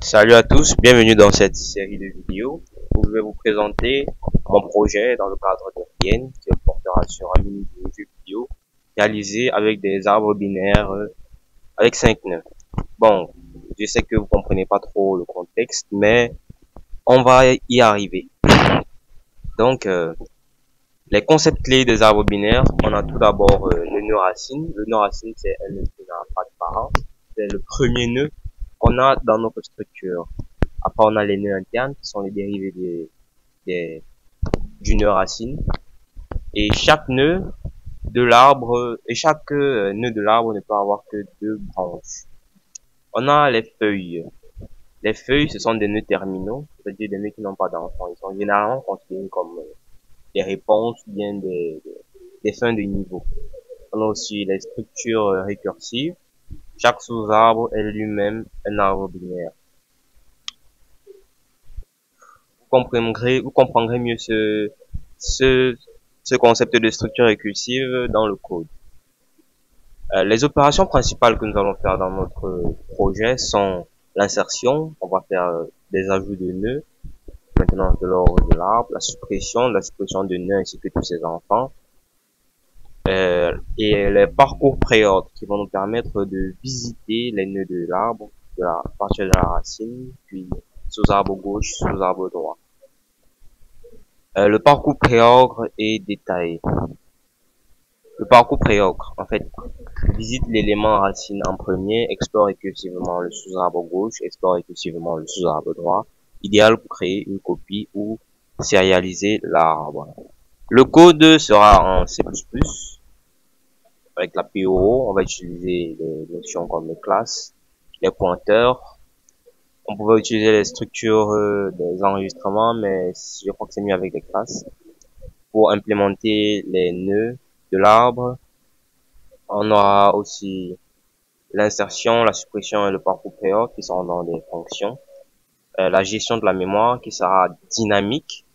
Salut à tous, bienvenue dans cette série de vidéos où je vais vous présenter mon projet dans le cadre de RIEN qui portera sur un mini jeu vidéo réalisé avec des arbres binaires avec 5 nœuds. Bon, je sais que vous comprenez pas trop le contexte, mais on va y arriver. Donc, les concepts clés des arbres binaires, on a tout d'abord le nœud racine. Le nœud racine, c'est un nœud qui n'a pas de parent. C'est le premier nœud qu'on a dans notre structure. Après, on a les nœuds internes qui sont les dérivés du nœud racine. Et chaque nœud de l'arbre, et chaque nœud de l'arbre ne peut avoir que 2 branches. On a les feuilles. Les feuilles, ce sont des nœuds terminaux, c'est-à-dire des nœuds qui n'ont pas d'enfants. Ils sont généralement considérés comme des réponses ou bien des fins de niveau. On a aussi les structures récursives. Chaque sous-arbre est lui-même un arbre binaire. Vous comprendrez mieux ce concept de structure récursive dans le code. Les opérations principales que nous allons faire dans notre projet sont l'insertion, on va faire des ajouts de nœuds, maintenance de l'ordre de l'arbre, la suppression de nœuds ainsi que tous ses enfants, et les parcours pré-ordre qui vont nous permettre de visiter les nœuds de l'arbre, de la partir de la racine, puis sous-arbre gauche, sous-arbre droit. Le parcours préogre est détaillé. Le parcours préogre, en fait, visite l'élément racine en premier, explore récursivement le sous-arbre gauche, explore récursivement le sous-arbre droit, idéal pour créer une copie ou sérialiser l'arbre. Le code sera en C++, avec la PO, on va utiliser des notions comme les classes, les pointeurs. On pouvait utiliser les structures des enregistrements, mais je crois que c'est mieux avec les classes. Pour implémenter les nœuds de l'arbre, on aura aussi l'insertion, la suppression et le parcours préordre qui seront dans des fonctions. La gestion de la mémoire qui sera dynamique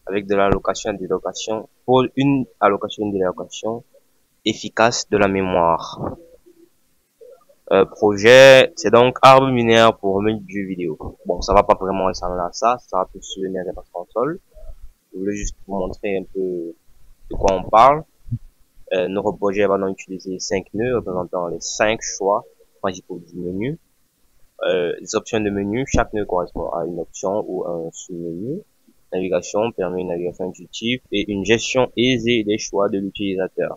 avec de l'allocation et de délocation pour une allocation et une délocation efficace de la mémoire. Projet, c'est donc arbre binaire pour menu de jeu vidéo. Bon, ça va pas vraiment ressembler à ça sera plus sur une interface console. Je voulais juste vous montrer un peu de quoi on parle. Notre projet va donc utiliser 5 nœuds représentant les 5 choix principaux du menu. Les options de menu, chaque nœud correspond à une option ou un sous-menu. Navigation permet une navigation intuitive et une gestion aisée des choix de l'utilisateur.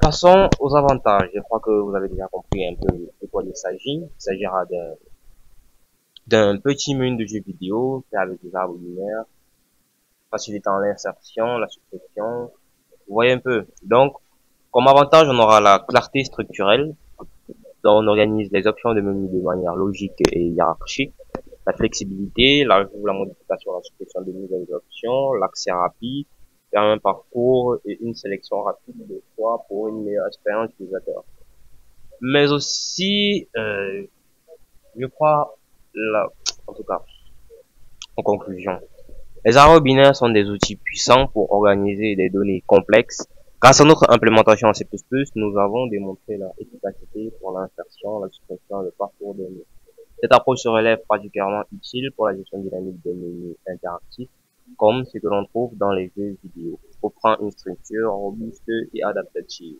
Passons aux avantages. Je crois que vous avez déjà compris un peu de quoi il s'agit. Il s'agira d'un petit menu de jeu vidéo fait avec des arbres binaires, facilitant l'insertion, la suppression. Vous voyez un peu. Donc, comme avantage, on aura la clarté structurelle. Donc, on organise les options de menu de manière logique et hiérarchique. La flexibilité, l'ajout, la modification, la suppression de nouvelles options, l'accès rapide, faire un parcours et une sélection rapide de choix pour une meilleure expérience utilisateur. Mais aussi, je crois, en tout cas, en conclusion, les arbres binaires sont des outils puissants pour organiser des données complexes. Grâce à notre implémentation en C++, nous avons démontré leur efficacité pour l'insertion, la suppression et le parcours des données. Cette approche se relève particulièrement utile pour la gestion dynamique des menus interactifs, comme ce que l'on trouve dans les jeux vidéo, offrant une structure robuste et adaptative.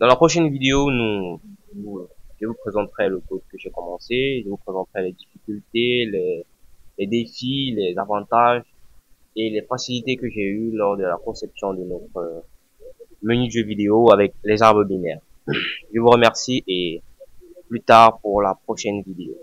Dans la prochaine vidéo, je vous présenterai le code que j'ai commencé, je vous présenterai les difficultés, les défis, les avantages et les facilités que j'ai eues lors de la conception de notre menu de jeu vidéo avec les arbres binaires. Je vous remercie et plus tard pour la prochaine vidéo.